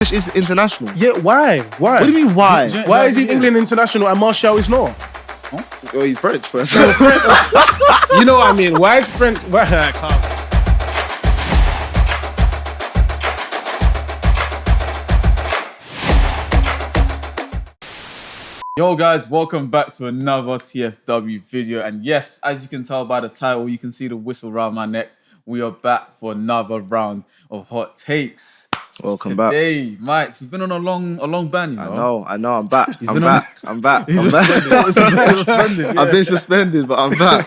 Is international. Yeah, why? Why? What do you mean why? Why is he England international and Martial is not? Huh? Oh, he's French first. You know what I mean? Why is French? Why? I can't. Yo guys, welcome back to another TFW video. And yes, as you can tell by the title, you can see the whistle around my neck. We are back for another round of hot takes. Welcome back. Today, Mike, he's been on a long ban, you know. I know, I'm back. I'm back. I've been suspended, but I'm back.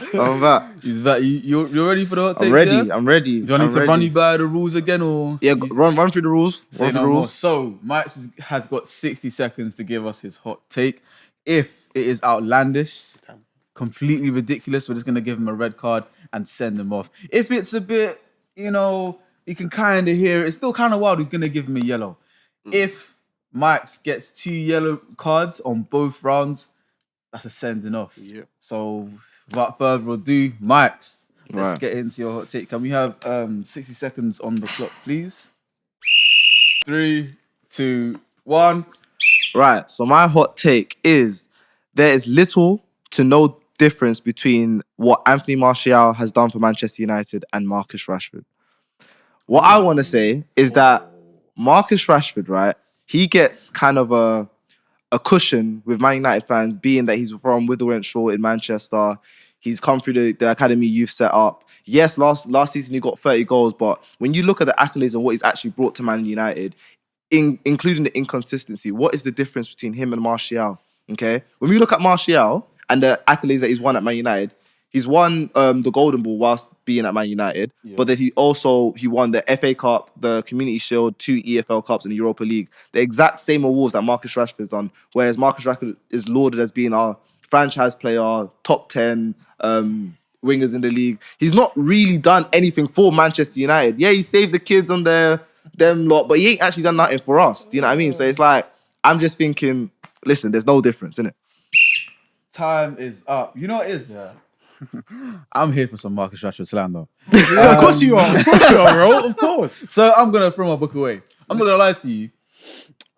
He's back. You ready for the hot takes? I'm ready. Do I need to run you by the rules again, or? Yeah, run through the rules. So, Mike has got 60 seconds to give us his hot take. If it is outlandish, completely ridiculous, we're just going to give him a red card and send him off. If it's a bit, you can kind of hear it, it's still kind of wild, we're going to give him a yellow. If Mike gets 2 yellow cards on both rounds, that's a sending off. Yeah. So, without further ado, Mike's, let's get into your hot take. Can we have 60 seconds on the clock, please? 3, 2, 1. Right, so my hot take is there is little to no difference between what Anthony Martial has done for Manchester United and Marcus Rashford. What I want to say is that Marcus Rashford, right, he gets kind of a cushion with Man United fans, being that he's from Witherenshaw in Manchester. He's come through the academy youth set up. Yes, last season he got 30 goals, but when you look at the accolades and what he's actually brought to Man United, including the inconsistency, what is the difference between him and Martial? Okay, when we look at Martial and the accolades that he's won at Man United, he's won the Golden Ball whilst being at Man United, but then he won the FA Cup, the Community Shield, 2 EFL Cups, and the Europa League. The exact same awards that Marcus Rashford's done, whereas Marcus Rashford is lauded as being our franchise player, top 10 wingers in the league. He's not really done anything for Manchester United. Yeah, he saved the kids on them lot, but he ain't actually done nothing for us. Do you know what I mean? So it's like, I'm just thinking, listen, there's no difference, innit? Time is up. You know what it is, yeah? I'm here for some Marcus Rashford slander. Of course you are. Of course you are, bro. Of course. So I'm going to throw my book away. I'm not going to lie to you.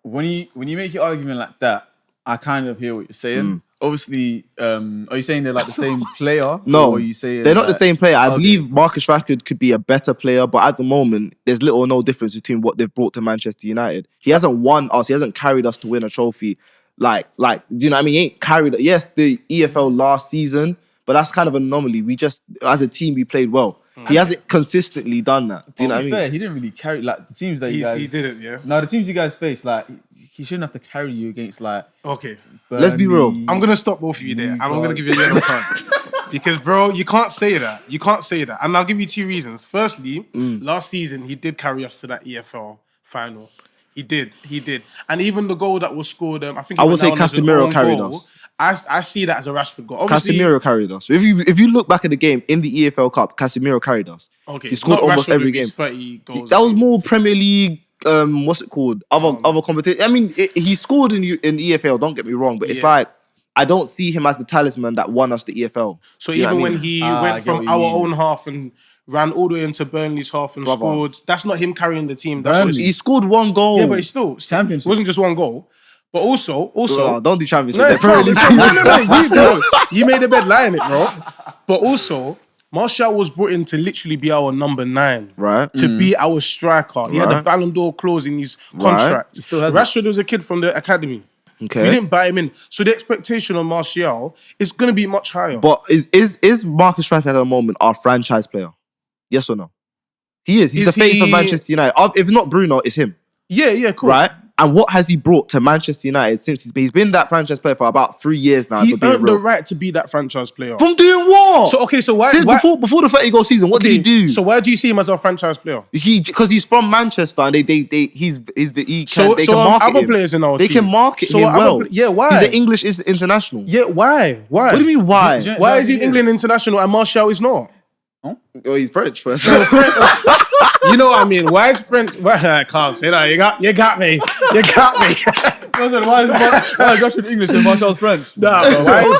When you make your argument like that, I kind of hear what you're saying. Obviously, are you saying they're like the same player? No, or are you saying they're not the same player. I believe Marcus Rashford could be a better player, but at the moment, there's little or no difference between what they've brought to Manchester United. He hasn't won us. He hasn't carried us to win a trophy. Like, do you know what I mean? He ain't carried. Yes, the EFL last season, but that's kind of an anomaly. We just, as a team, we played well. He hasn't consistently done that. Do you know what I mean? Fair, he didn't really carry like the teams that you guys. He didn't, yeah. No, the teams you guys faced, like he shouldn't have to carry you against like. Okay, Burnley, let's be real. I'm gonna stop both of you there, and I'm gonna give you a yellow card because, bro, you can't say that. You can't say that, and I'll give you 2 reasons. Firstly, last season he did carry us to that EFL final. He did, and even the goal that was scored, I think I would say Casemiro carried us. I see that as a Rashford goal. Obviously, Casemiro carried us. If you look back at the game in the EFL Cup, Casemiro carried us. Okay, he scored almost every game. 30 goals. That was more Premier League. What's it called? Other competition. I mean, he scored in EFL. Don't get me wrong, but it's like I don't see him as the talisman that won us the EFL. So even when he went from our own half and ran all the way into Burnley's half and scored, that's not him carrying the team. He scored 1 goal. Yeah, but it's still championship. It wasn't just 1 goal. But also, don't do championship. No, you made a bed lie in it, bro. But also, Martial was brought in to literally be our number 9, right? To be our striker. He had the Ballon d'Or clause in his contract. He still has Rashford was a kid from the academy. Okay, we didn't buy him in, so the expectation on Martial is going to be much higher. But is Marcus Rashford at the moment our franchise player? Yes or no? He is. He's the face of Manchester United. If not Bruno, it's him. Yeah, cool. Right? And what has he brought to Manchester United since he's been that franchise player for about 3 years now? He earned the right to be that franchise player. From doing what? So why? Before the 30-goal season, what did he do? So why do you see him as our franchise player? Because he's from Manchester and they can market other him. Players in our team. They can market him well. Yeah, why? He's an English international. Yeah, why? What do you mean why? Why is he England international and Martial is not? Oh, he's French first. You know what I mean? Why is French? I can't say that. You got me. You got me. Why is Rashford English and Martial's French? Nah, bro.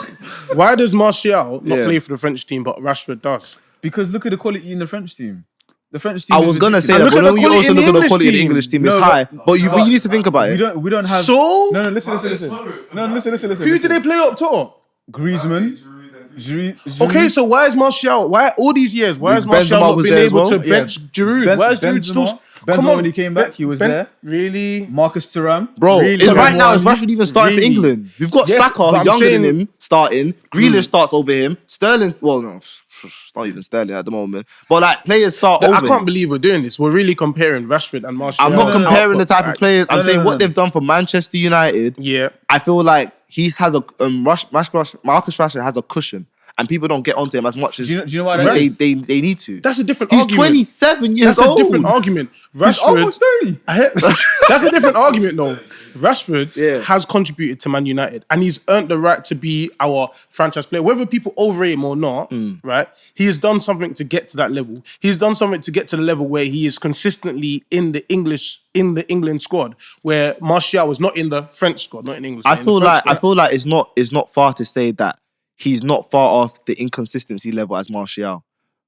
Why does Martial not play for the French team, but Rashford does? Because look at the quality in the French team. The French team. I was gonna say And that, look but at the when you quality also in look the at the English quality of the team. English team, No, it's but- high. But you need to think about it. We don't have. So No, listen. No, listen. who did they play up top? Griezmann. Giroud. Okay, so why is Martial? Why all these years? Why has Benzema Martial not was been there as able well? to bench Giroud? Why is Giroud still? Benzema when he came back, he was there. Really? Marcus Thuram. Bro, Really? right now, is Rashford even starting Really? for England? We've got Yes, Saka, but I'm younger saying- than him, starting. Grealish starts over him. Sterling's, well, no, it's not even Sterling at the moment. But like, players start over I can't him. believe we're doing this. We're really comparing Rashford and Martial. I'm not comparing the type of Right. players. I'm saying no, what no. they've done for Manchester United. Yeah. I feel like he's has a Marcus Rashford has a cushion, and people don't get onto him as much as Do you know why that they, is? they need to. That's a different He's argument. 27 years That's old. a different argument. He's Rashford. almost 30. That's a different argument, though. Rashford Yeah. has contributed to Man United, and he's earned the right to be our franchise player. Whether people overrate him or not, right? He has done something to get to that level. He's done something to get to the level where he is consistently in the England squad, where Martial was not in the French squad, not in English. I feel like it's not far to say that he's not far off the inconsistency level as Martial.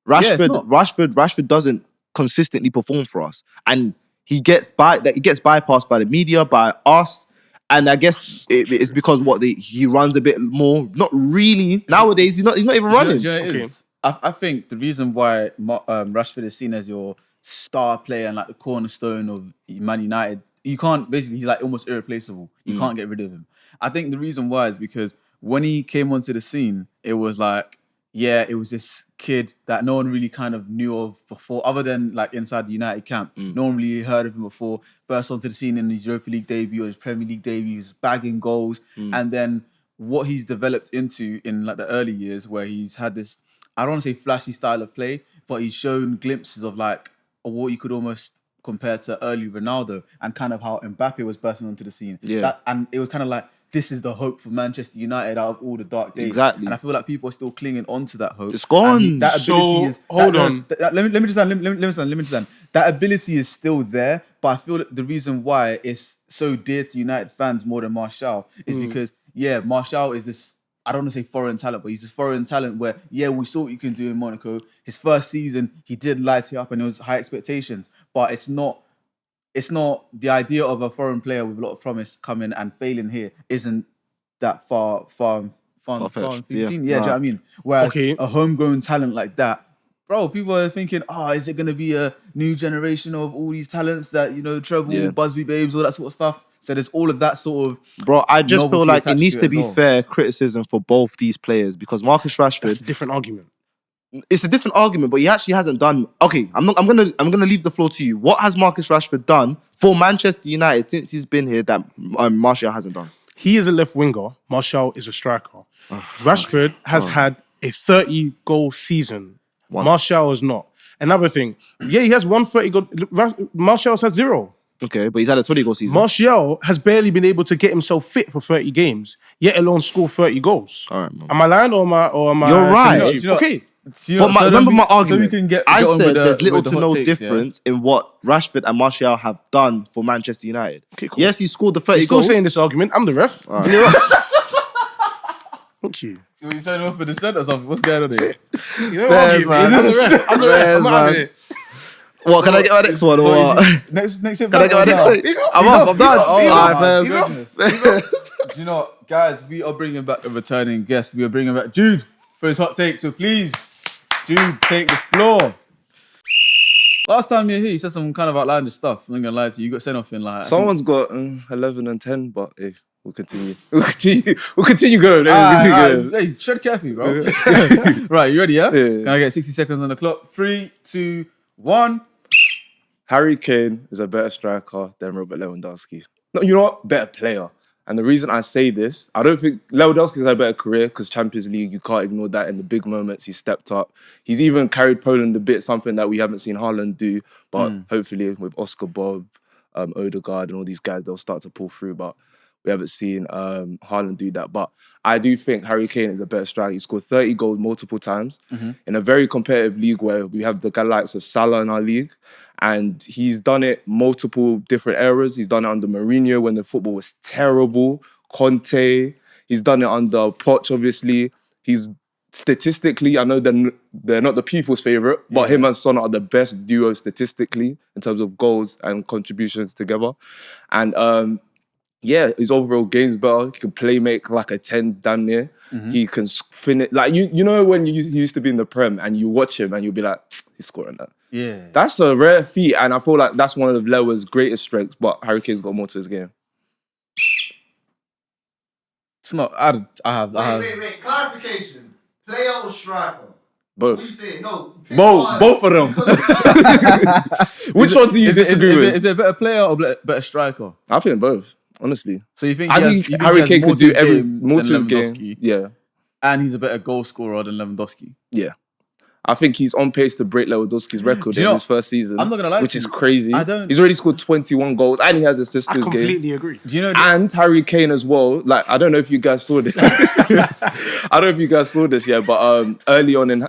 it's not. Rashford doesn't consistently perform for us, and he gets bypassed by the media, by us, and I guess it's because he runs a bit more. Not really nowadays. He's not even running. Do you know what it is? I think the reason why Rashford is seen as your star player and like the cornerstone of Man United, he's like almost irreplaceable. You can't get rid of him. I think the reason why is because when he came onto the scene, it was like, it was this kid that no one really kind of knew of before, other than like inside the United camp. No one really heard of him before. Burst onto the scene in his Europa League debut or his Premier League debut, he's bagging goals. And then what he's developed into in like the early years, where he's had this, I don't want to say flashy style of play, but he's shown glimpses of like what you could almost compare to early Ronaldo, and kind of how Mbappe was bursting onto the scene. Yeah. And it was kind of like, this is the hope for Manchester United out of all the dark days. Exactly. And I feel like people are still clinging on to that hope. It's gone. And that ability is... Hold on. Let me just land. That ability is still there, but I feel that the reason why it's so dear to United fans more than Martial is because, Martial is this, I don't want to say foreign talent, but he's this foreign talent where, we saw what you can do in Monaco. His first season, he did light it up and it was high expectations, but it's not the idea of a foreign player with a lot of promise coming and failing here isn't that far from 15. Yeah. Do you know what I mean? Whereas Okay. a homegrown talent like that, bro, people are thinking, is it going to be a new generation of all these talents that, treble, Busby Babes, all that sort of stuff? So there's all of that sort of... Bro, I just feel novelty like it attached needs to to it be as well. fair criticism for both these players, because Marcus That's Rashford, a different argument. it's a different argument, but he actually hasn't done. Okay, I'm gonna leave the floor to you. What has Marcus Rashford done for Manchester United since he's been here that Martial hasn't done? He is a left winger. Martial is a striker. Rashford has had a 30-goal season. Martial is not. Another thing, he has 130 goal. Martial has had 0. Okay, but he's had a 20-goal season. Martial has barely been able to get himself fit for 30 games, yet alone score 30 goals. All right, man. Am I lying or am I? You're right. telling Do you know- Okay. But remember my argument. So we can get I on said with the- there's little with the to hot no takes, yeah? difference in what Rashford and Martial have done for Manchester United. Okay, cool. Yes, he scored the 30 You're still goals. saying this argument. I'm the ref. I'm the ref. Thank you. You signed off for the set or something? What's going on here? You don't Fairs, argue, man. I'm the ref. I'm the ref. Fairs, I'm not man. having it. What, can I get my next one? Or So what? is it- next hit Can I get my next one? I'm off. I'm done. Oh, All right, my fairs. goodness. Do you know what, guys? We are bringing back a returning guest. We are bringing back Jude for his hot take. So please, Jude, take the floor. Last time you were here, you said some kind of outlandish stuff. I'm not gonna lie to you. You got sent off in like... Someone's got 11 and 10, but hey, we'll continue. We'll continue going. Hey, tread carefully, bro. Right, you ready, yeah? Yeah. Can I get 60 seconds on the clock? 3, 2, 1. Harry Kane is a better striker than Robert Lewandowski. No, you know what? Better player. And the reason I say this, I don't think Lewandowski's had a better career because Champions League, you can't ignore that. In the big moments, he stepped up. He's even carried Poland a bit, something that we haven't seen Haaland do. But hopefully with Oscar Bob, Odegaard and all these guys, they'll start to pull through. But we haven't seen Haaland do that. But I do think Harry Kane is a better striker. He scored 30 goals multiple times in a very competitive league where we have the likes of Salah in our league. And he's done it multiple different eras. He's done it under Mourinho when the football was terrible. Conte. He's done it under Poch, obviously. He's statistically, I know they're not the people's favorite, but him and Son are the best duo statistically in terms of goals and contributions together. And his overall game's better. He can play make like a 10 damn near. He can finish. Like, you know when he used to be in the Prem and you watch him and you'll be like, he's scoring that. Yeah. That's a rare feat, and I feel like that's one of Lewa's greatest strengths, but Harry Kane's got more to his game. It's not. I have. Wait. Clarification. Player or striker? Both. What are you saying? No. Both of them. Which one do you disagree with? Is it a better player or better striker? I think both, honestly. So you think? I think Harry Kane could do more to his game. Yeah. And he's a better goal scorer than Lewandowski. Yeah. I think he's on pace to break Lewandowski's record in his first season. I'm not gonna lie, which is crazy. He's already scored 21 goals and he has assists I to his game. completely agree. Do you know? And Harry Kane as well. Like, I don't know if you guys saw this. I don't know if you guys saw this yet, but early on in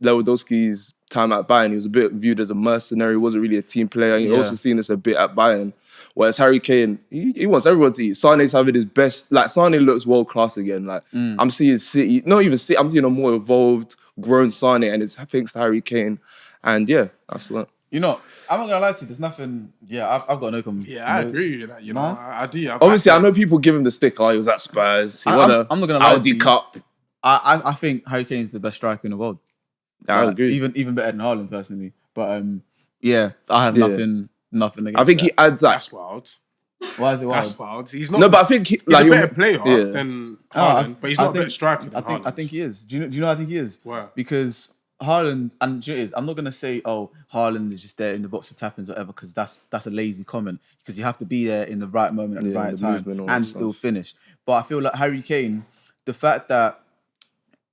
Lewandowski's time at Bayern, he was a bit viewed as a mercenary. He wasn't really a team player. You also seen this a bit at Bayern. Whereas Harry Kane, he wants everyone to eat. Sane's having his best. Like, Sane looks world class again. Like, I'm seeing City, not even City. I'm seeing a more evolved, grown Sane, and it's thanks to Harry Kane. And yeah, that's what. You know, I'm not gonna lie to you. There's nothing. Yeah, I've got no comment. Yeah, I agree with that. You know, I do. Obviously, I know people give him the stick. Oh, he was at Spurs. He won I'm not gonna lie to Audi you. Cup. I think Harry Kane's the best striker in the world. I agree. Even better than Haaland personally. But yeah, I have nothing against. I think that. he adds that. That's wild. Why is it wild? That's wild. He's not. No, but I think he's a better player than Haaland, but he's not a better striker than Haaland. I think he is. Do you know? I think he is. Why? Because Haaland, and do you know what it is, I'm not gonna say, oh, Haaland is just there in the box for tap-ins or whatever, because that's a lazy comment. Because you have to be there in the right moment at the right time and still finish. But I feel like Harry Kane, the fact that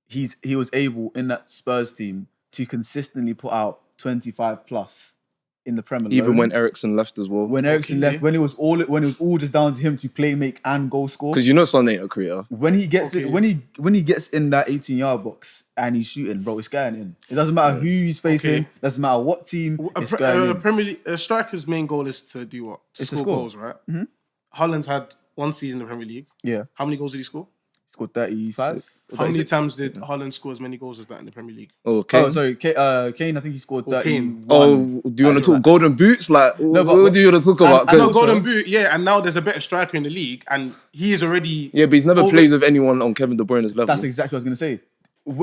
he was able in that Spurs team to consistently put out 25 plus in the Premier League. Even when Eriksen left as well. When Eriksen left, when it was all just down to him to play, make, and goal score. Because you know Son ain't a creator. When he gets when he gets in that 18-yard box and he's shooting, bro, it's going in. It doesn't matter who he's facing. Doesn't matter what team. It's going in. Premier League, a striker's main goal is to do what? To score goals, right? Mm-hmm. Haaland's had one season in the Premier League. Yeah. How many goals did he score? He scored 35. How many times did Haaland score as many goals as that in the Premier League? Oh, Kane. Oh, sorry. Kane, I think he scored 31. Oh, do you want to talk golden boots? Like, No, what do you want to talk about? I know golden boot, yeah, and now there's a better striker in the league, and he is already... Yeah, but he's never played with anyone on Kevin De Bruyne's level. That's exactly what I was going to say.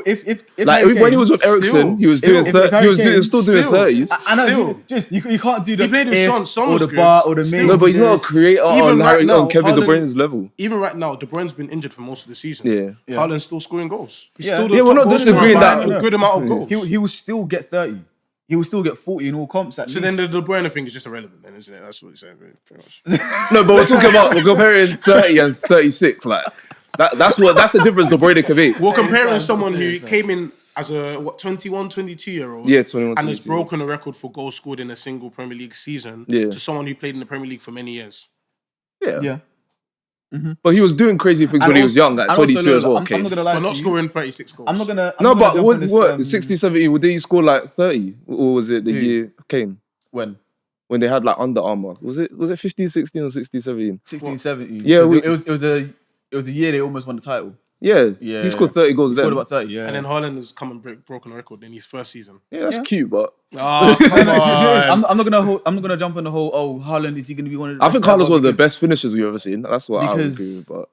If like when he was with Eriksen, he was doing still doing 30s. I know, you can't do the he played with Son or the bar or the main. No, but he's not a creator on Kevin De Bruyne's level. Even right now, De Bruyne's been injured for most of the season. Yeah. Haaland's still scoring goals. He's Yeah. still the Yeah, we're top not goal disagreeing scorer by that. a good amount of goals. He will still get 30. He will still get 40 in all comps at So least. then the De Bruyne thing is just irrelevant then, isn't it? That's what you're saying, pretty much. No, but we're comparing 30 and 36. Like that's the difference De Bruyne can make. We're comparing someone who came in as a 21, 22-year-old. Yeah, 21, and has 22. broken a record for goals scored in a single Premier League season Yeah. to someone who played in the Premier League for many years. Yeah. But he was doing crazy things when he was young, at 22 as well. I'm not gonna lie But to not you. scoring 36 goals. I'm not gonna. No, but jump on what this, 60, 70, did he score like 30? Or was it the year Kane? when When they had like Under Armour. Was it 15, 16 or 16, 17? 16, 17. Yeah, it was the year they almost won the title. Yeah. Yeah. He scored 30 goals He then. scored about 30. Yeah. And then Haaland has come and broken a record in his first season. Yeah, that's cute, but Oh, come on. I'm not gonna jump on the whole. Oh, Haaland, is he gonna be one of the? I think Carlos was the best finishers we've ever seen. That's what I would Because- agree with. But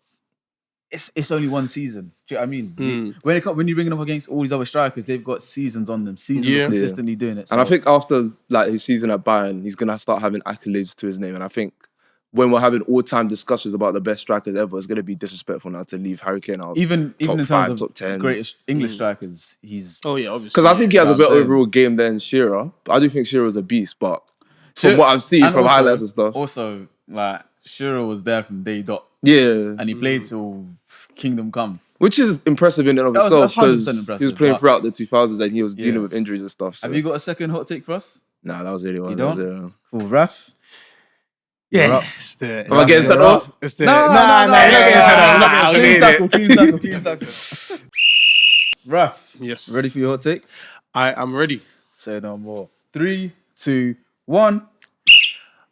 It's only one season. Do you know what I mean? When you're bringing up against all these other strikers, they've got seasons on them. Seasons of consistently doing it. and I think after like his season at Bayern, he's gonna start having accolades to his name. And I think when we're having all-time discussions about the best strikers ever, it's gonna be disrespectful now to leave Harry Kane out. even top in terms 5, of top 10. greatest English strikers, he's Oh, yeah, obviously. Because I think he has a Yeah, better same. overall game than Shearer. I do think Shearer's a beast, but Shearer- from what I've seen and from also- highlights and stuff, Also, like Shearer was there from day dot, yeah, and he played till Kingdom Come. which is impressive in and of That was itself 100% because he was impressive, playing but- throughout the 2000s and he was dealing Yeah. with injuries and stuff. So. Have you got a second hot take for us? Nah, that was it. You That was don't? it. Cool, Raf. Yeah. Am I getting sent off? It's the... No, You're not getting sent off. You're not getting sent off. Clean tackle. Raf, Yes. ready for your hot take? I am ready. Say no more. 3, 2, 1.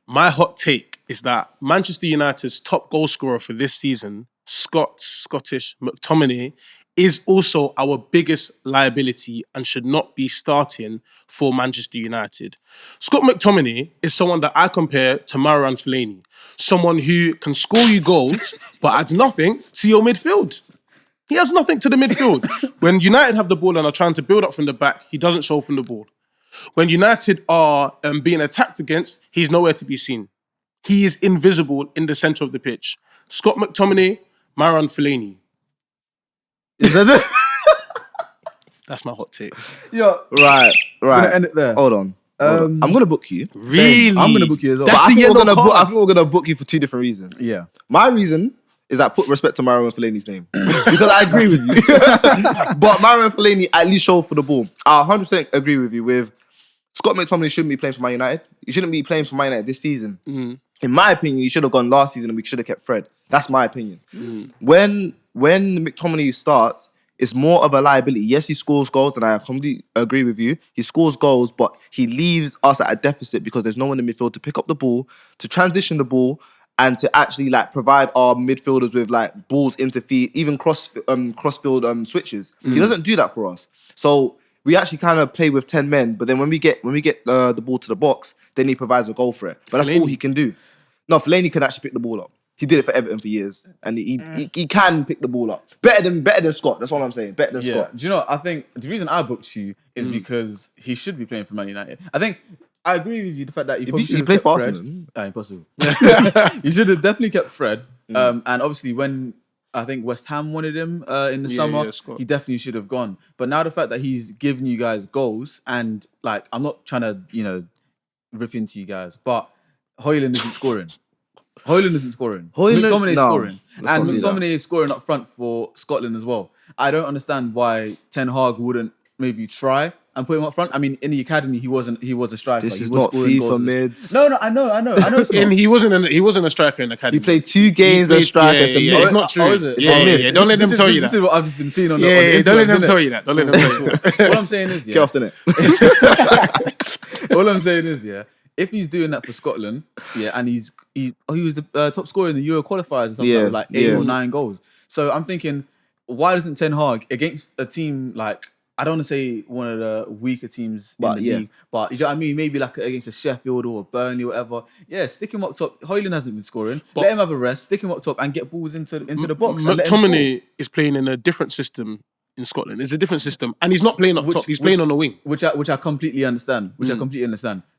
My hot take is that Manchester United's top goal scorer for this season, Scottish McTominay, is also our biggest liability and should not be starting for Manchester United. Scott McTominay is someone that I compare to Marouane Fellaini, someone who can score you goals but adds nothing to your midfield. He has nothing to the midfield. When United have the ball and are trying to build up from the back, he doesn't show from the ball. When United are being attacked against, he's nowhere to be seen. He is invisible in the centre of the pitch. Scott McTominay, Marouane Fellaini. Is that it? That's my hot take. Yo, Right. I'm gonna end it there. Hold on. I'm gonna book you. Really? I'm gonna book you as well. That's I a think, yellow I card. think we're gonna book you for two different reasons. Yeah. My reason is that put respect to Marouane Fellaini's name. Because I agree with you. But Marouane Fellaini at least showed for the ball. I 100% agree with you with Scott McTominay shouldn't be playing for Man United. He shouldn't be playing for Man United this season. In my opinion, he should have gone last season and we should have kept Fred. That's my opinion. When McTominay starts, it's more of a liability. Yes, he scores goals, and I completely agree with you. He scores goals, but he leaves us at a deficit because there's no one in midfield to pick up the ball, to transition the ball, and to actually like provide our midfielders with like balls into feet, even crossfield switches. He doesn't do that for us. So we actually kind of play with 10 men, but then when we get the ball to the box, then he provides a goal for it. But that's all he can do. No, Fellaini can actually pick the ball up. He did it for Everton for years, and he can pick the ball up better than Scott. That's all I'm saying. Better than Scott. Do you know? I think the reason I booked you is because he should be playing for Man United. I think I agree with you. The fact that He played for Arsenal. Impossible. You should have definitely kept Fred. And obviously, when I think West Ham wanted him in the summer, he definitely should have gone. But now the fact that he's giving you guys goals, and like I'm not trying to rip into you guys, but Højlund isn't scoring. McTominay is scoring. And McTominay is scoring up front for Scotland as well. I don't understand why Ten Hag wouldn't maybe try and put him up front. I mean, in the academy, he was a striker. This he is was not scoring FIFA goals. mids. No, I know. It's not. He wasn't a striker in the academy. He played 2 games as striker. Yeah, it's not true. Oh, is it? Yeah. Don't let them tell you that. This is what I've just been seeing on the Yeah, don't let them interwebs, tell innit? you that. Don't let them tell you that. What I'm saying is, Get off the net. all I'm saying is, if he's doing that for Scotland, and he was the top scorer in the Euro qualifiers or something with like 8 or 9 goals. So I'm thinking, why doesn't Ten Hag against a team like, I don't want to say one of the weaker teams in the league, but you know what I mean? Maybe like against a Sheffield or a Burnley or whatever. Yeah, stick him up top. Højlund hasn't been scoring. Let him have a rest. Stick him up top and get balls into the box. McTominay is playing in a different system in Scotland. It's a different system, and he's not playing up top. He's playing on the wing, which I completely understand.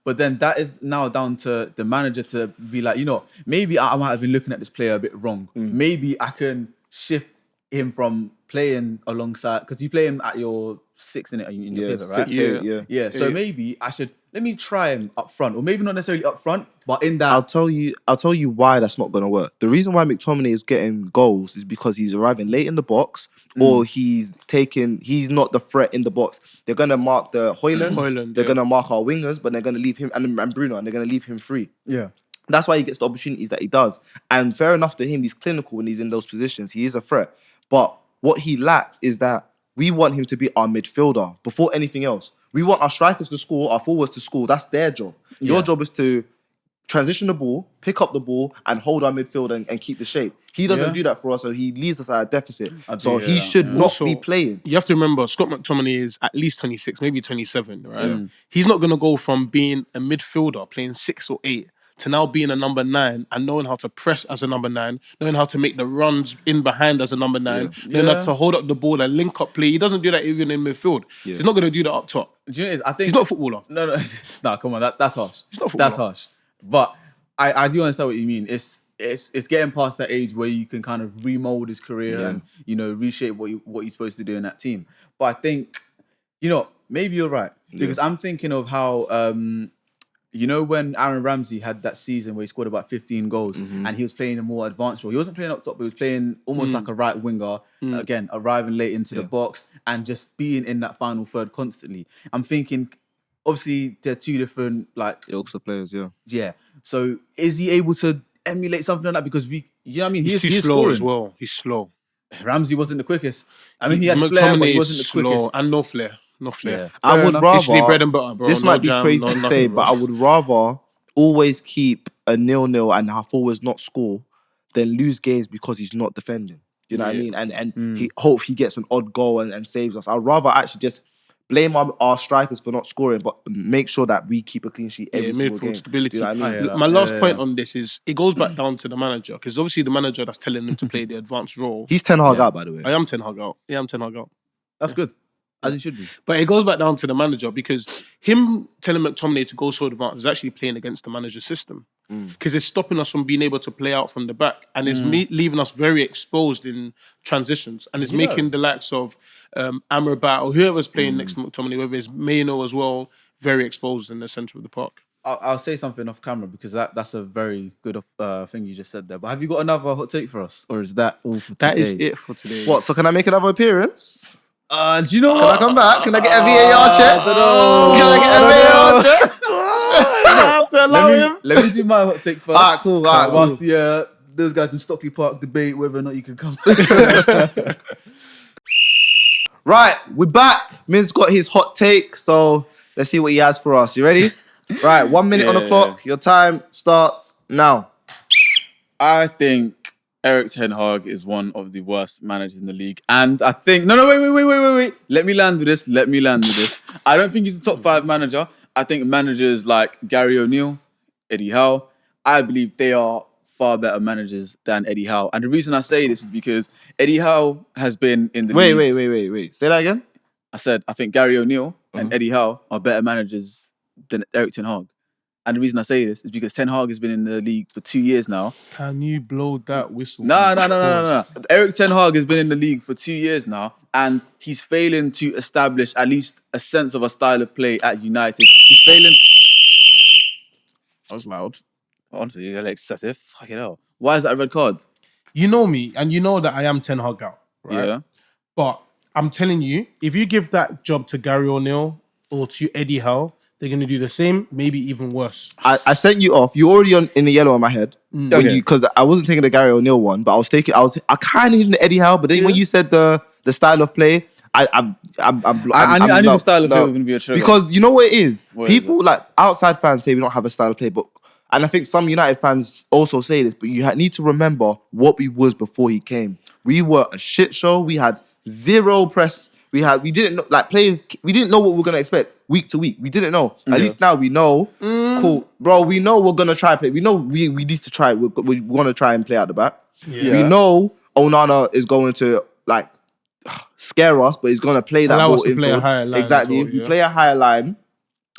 But then that is now down to the manager to be like, maybe I might have been looking at this player a bit wrong. Maybe I can shift him from playing alongside, because you play him at your 6 in your pivot, right? Yeah. So maybe I should let me try him up front, or maybe not necessarily up front, but in that. I'll tell you why that's not gonna work. The reason why McTominay is getting goals is because he's arriving late in the box, or he's not the threat in the box. They're gonna mark the Højlund. They're gonna mark our wingers, but they're gonna leave him and Bruno, and they're gonna leave him free. Yeah. That's why he gets the opportunities that he does. And fair enough to him, he's clinical when he's in those positions. He is a threat. But what he lacks is that we want him to be our midfielder before anything else. We want our strikers to score, our forwards to score. That's their job. Your job is to transition the ball, pick up the ball, and hold our midfield and keep the shape. He doesn't do that for us, so he leaves us at a deficit. So he should not Also, be playing. You have to remember, Scott McTominay is at least 26, maybe 27, right? He's not going to go from being a midfielder, playing 6 or 8, to now being a number 9 and knowing how to press as a number 9, knowing how to make the runs in behind as a number 9, knowing how to hold up the ball and link up play. He doesn't do that even in midfield. So he's not going to do that up top. Do you know what it is? I think he's not a footballer. No, come on, that's harsh. He's not a footballer. That's harsh. But I do understand what you mean. It's getting past that age where you can kind of remold his career and reshape what he's supposed to do in that team. But I think maybe you're right, because I'm thinking of how. When Aaron Ramsey had that season where he scored about 15 goals and he was playing a more advanced role. He wasn't playing up top, but he was playing almost like a right winger, again, arriving late into the box and just being in that final third constantly. I'm thinking, obviously, they're 2 different, ilks of players, Yeah. So is he able to emulate something like that? Because you know what I mean? He's too slow scoring as well. He's slow. Ramsey wasn't the quickest. I mean, he had flair, but he wasn't the quickest. And no flair. No flair. Yeah. I would It should be rather. bread and butter, bro. This No might be jam, crazy no to nothing, say, bro. but I would rather always keep a 0-0 and our forwards not score than lose games because he's not defending. You know what I mean? And he hope he gets an odd goal and saves us. I'd rather actually just blame our strikers for not scoring, but make sure that we keep a clean sheet every single game. midfield stability. Do you know what I mean? My last point on this is it goes back down to the manager, because obviously the manager that's telling him to play the advanced role. He's Ten Hag out, by the way. I am Ten Hag out. Yeah, I'm Ten Hag out. That's good. As it should be. But it goes back down to the manager, because him telling McTominay to go so advanced is actually playing against the manager's system. Because it's stopping us from being able to play out from the back, and it's leaving us very exposed in transitions, and it's making the likes of Amrabat or whoever's playing next to McTominay, whether it's Maino as well, very exposed in the centre of the park. I'll say something off camera because that's a very good thing you just said there. But have you got another hot take for us, or is that all for today? That is it for today. What? So can I make another appearance? Do you know Can what? I come back? Can I get a VAR check? Can I get a VAR check? Let me do my hot take first. Alright, cool. Whilst those guys in Stockley Park debate whether or not you can come. Right, we're back. Min's got his hot take, so let's see what he has for us. You ready? Right, 1 minute on the clock. Your time starts now. I think Erik Ten Hag is one of the worst managers in the league. And I think... No, wait. Let me land with this. I don't think he's a top 5 manager. I think managers like Gary O'Neill, Eddie Howe, I believe they are far better managers than Eddie Howe. And the reason I say this is because Eddie Howe has been in the league... Wait. Say that again? I said, I think Gary O'Neill and Eddie Howe are better managers than Erik Ten Hag. And the reason I say this is because Ten Hag has been in the league for 2 years now. Can you blow that whistle? No. Erik Ten Hag has been in the league for 2 years now, and he's failing to establish at least a sense of a style of play at United. He's failing. That was loud. Honestly, you're excessive. Fucking hell. Why is that a red card? You know me, and you know that I am Ten Hag out, right? Yeah. But I'm telling you, if you give that job to Gary O'Neill or to Eddie Howe, they're going to do the same, maybe even worse. I sent you off. You're already in the yellow on my head. Because I wasn't taking the Gary O'Neill one, but I kind of needed the Eddie Howe, but then when you said the style of play, I knew the style of play was going to be a trigger. Because you know what it is? What People like outside fans say we don't have a style of play, and I think some United fans also say this, but you need to remember what we was before he came. We were a shit show. We had zero press. We didn't know, like players, we didn't know what we were going to expect week to week. We didn't know. At least now we know. Cool. Bro, we know we're going to try and play. We know we need to try. We want to try and play out the back. Yeah. We know Onana is going to like scare us, but he's going to play that ball in. Play a higher line. Exactly. Well, yeah. We play a higher line.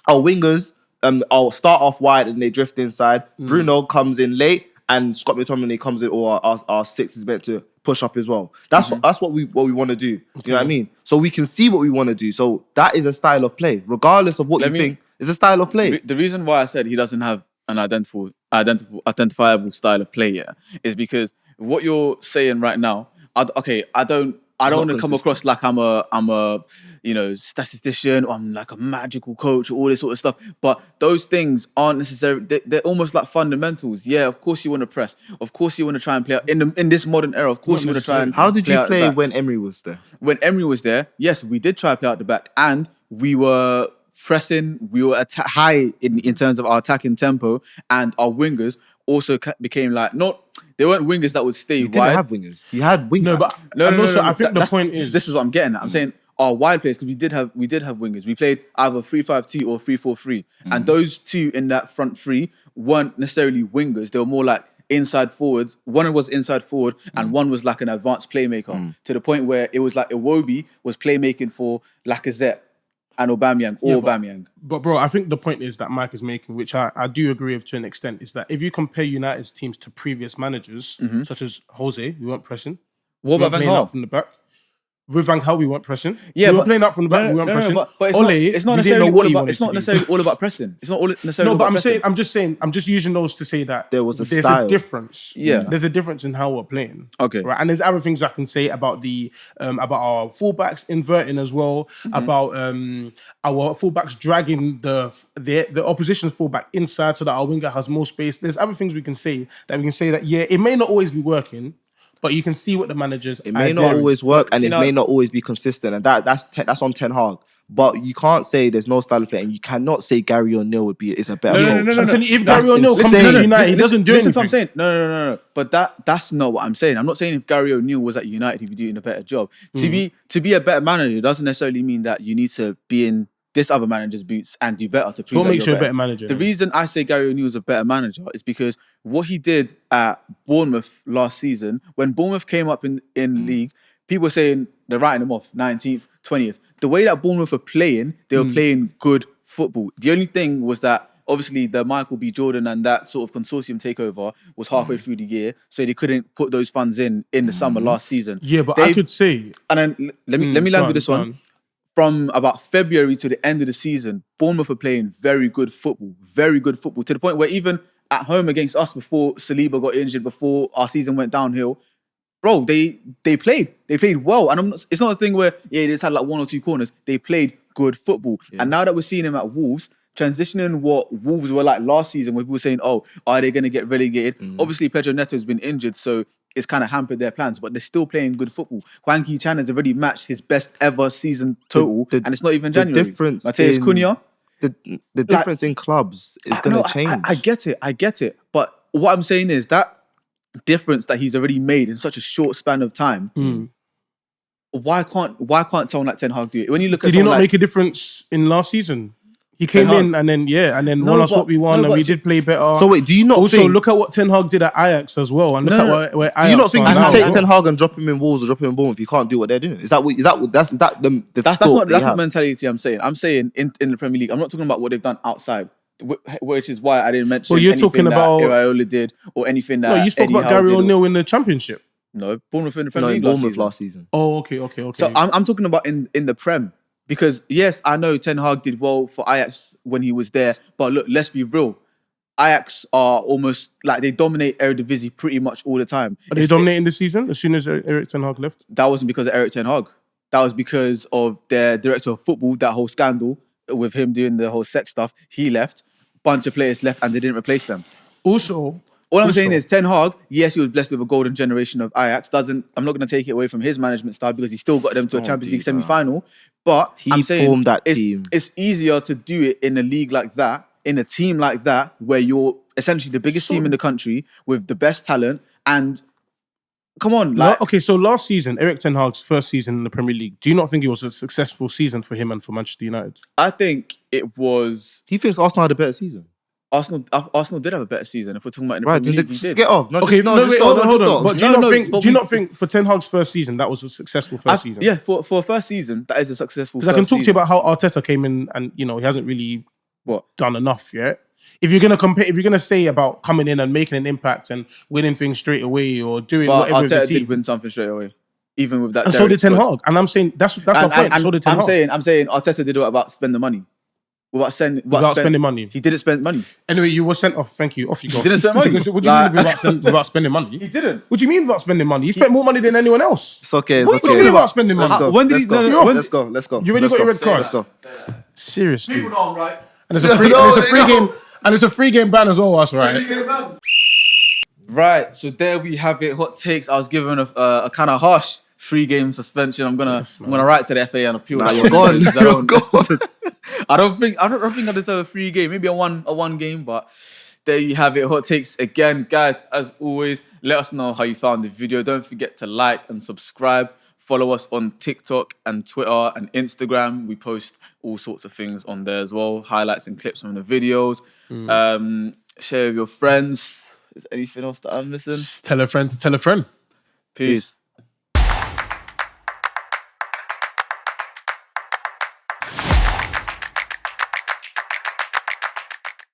Our wingers, I'll start off wide and they drift inside. Bruno comes in late and Scott McTominay comes in, or our six is meant to push up as well. That's what we want to do. Okay. You know what I mean? So we can see what we want to do. So that is a style of play, regardless of what you think. It's a style of play. The reason why I said he doesn't have an identifiable style of play is because what you're saying right now. I don't want to come across like I'm a statistician or I'm like a magical coach or all this sort of stuff. But those things aren't necessarily, they're almost like fundamentals. Yeah, of course you want to press. Of course you want to try and play out in this modern era. Of course you want to try and How did you play out when Emery was there? When Emery was there, yes, we did try to play out the back and we were pressing, we were high in terms of our attacking tempo, and our wingers also became like, they weren't wingers that would stay wide. Didn't have wingers. You had wingers. No, but I think the point is, this is what I'm getting at. I'm saying our wide players, because we did have wingers. We played either 3-5-2 or 3-4-3, and those two in that front three weren't necessarily wingers. They were more like inside forwards. One was inside forward, and one was like an advanced playmaker. To the point where it was like Iwobi was playmaking for Lacazette and Aubameyang. But bro, I think the point is that Mike is making, which I do agree with to an extent, is that if you compare United's teams to previous managers, such as Jose, we weren't pressing. What about Van Gaal? From the back. With Van Gaal, we weren't pressing. Yeah, we were playing up from the back. We weren't pressing. But it's not necessarily all about pressing. It's not all necessarily. No, but about pressing. I'm just using those to say that there was there's style. A difference. Yeah, there's a difference in how we're playing. Okay, right, and there's other things I can say about about our fullbacks inverting as well, about our fullbacks dragging the opposition fullback inside so that our winger has more space. There's other things we can say that yeah, it may not always be working. But you can see what the managers. It may not always work, and it may not always be consistent, and that's on Ten Hag. But you can't say there's no style of play, and you cannot say Gary O'Neill is a better coach. I'm telling you, if That's Gary O'Neill comes insane. to United, he doesn't do Listen to what I'm anything. saying. No. But that's not what I'm saying. I'm not saying if Gary O'Neill was at United, he'd be doing a better job. To be a better manager doesn't necessarily mean that you need to be in this other manager's boots and do better to prove what that makes you're you a better manager? The reason I say Gary O'Neill is a better manager is because what he did at Bournemouth last season, when Bournemouth came up in league, people were saying they're writing them off, 19th, 20th. The way that Bournemouth were playing, they were playing good football. The only thing was that obviously the Michael B. Jordan and that sort of consortium takeover was halfway through the year, so they couldn't put those funds in the summer last season. Yeah, but I could say... And then let me land with this one. From about February to the end of the season, Bournemouth were playing very good football, to the point where even at home against us before Saliba got injured, before our season went downhill, bro, they played well. And it's not a thing where, they just had like one or two corners. They played good football. Yeah. And now that we're seeing him at Wolves, transitioning what Wolves were like last season, where people were saying, oh, are they going to get relegated? Obviously, Pedro Neto's been injured, so it's kind of hampered their plans, but they're still playing good football. Hwang Hee-chan has already matched his best ever season total, and it's not even January. Mateus Cunha. The difference in clubs is going to change. I get it. But what I'm saying is that difference that he's already made in such a short span of time, why can't someone like Ten Hag do it? When you look at Did he not make a difference in last season? He came in and then won us what we won, and we did play better. So wait, do you not also think, look at what Ten Hag did at Ajax as well, and look at where Ajax do you not think are you now? can take Ten Hag and drop him in Wolves or drop him in Bournemouth? You can't do what they're doing. That's not mentality I'm saying. I'm saying in the Premier League. I'm not talking about what they've done outside, which is why I didn't mention anything that Iraola did or anything that. No, you spoke about Gary O'Neill in the Championship. No, Bournemouth in the Premier League last season. Oh, okay. So I'm talking about in the Prem. Because, yes, I know Ten Hag did well for Ajax when he was there. But look, let's be real. Ajax are almost like they dominate Eredivisie pretty much all the time. Are they dominating this season as soon as Erik Ten Hag left? That wasn't because of Erik Ten Hag. That was because of their director of football, that whole scandal with him doing the whole sex stuff. He left. Bunch of players left and they didn't replace them. All I'm saying is Ten Hag, yes, he was blessed with a golden generation of Ajax. I'm not going to take it away from his management style because he still got them to a Champions League semi-final. But I'm saying formed that team. It's easier to do it in a league like that, in a team like that, where you're essentially the biggest team in the country with the best talent. And come on, so last season, Erik Ten Hag's first season in the Premier League, do you not think it was a successful season for him and for Manchester United? I think it was. He thinks Arsenal had a better season. Arsenal did have a better season. If we're talking about in the Premier League, just get off. Hold on. But do you not think for Ten Hag's first season that was a successful first season? Yeah, for a first season, that is a successful. Because I can talk to you about how Arteta came in and he hasn't really done enough yet. If you're gonna say about coming in and making an impact and winning things straight away or doing whatever with the Arteta team, did win something straight away, even with that. And so did Ten Hag. And I'm saying that's my point. So did Ten Hag. I'm saying Arteta did it about spend the money. Without spending money. He didn't spend money. Anyway, you were sent off. Thank you. Off you go. He didn't spend money. What do you mean without spending money? He didn't. What do you mean without spending money? He spent more money than anyone else. It's okay. What do you mean without spending money? Let's go. You already got your red card. Let's go. Seriously. People know I'm right. And it's a free game. And it's a free game ban as well, that's right. Right, so there we have it. Hot takes. I was given a kind of harsh 3-game suspension. I'm gonna write to the FA and appeal. Nah, you're gone. You're gone. I don't think I deserve a 3-game. Maybe a one game, but there you have it. Hot takes again, guys. As always, let us know how you found the video. Don't forget to like and subscribe. Follow us on TikTok and Twitter and Instagram. We post all sorts of things on there as well. Highlights and clips from the videos. Share with your friends. Is there anything else that I'm missing? Just tell a friend to tell a friend. Peace.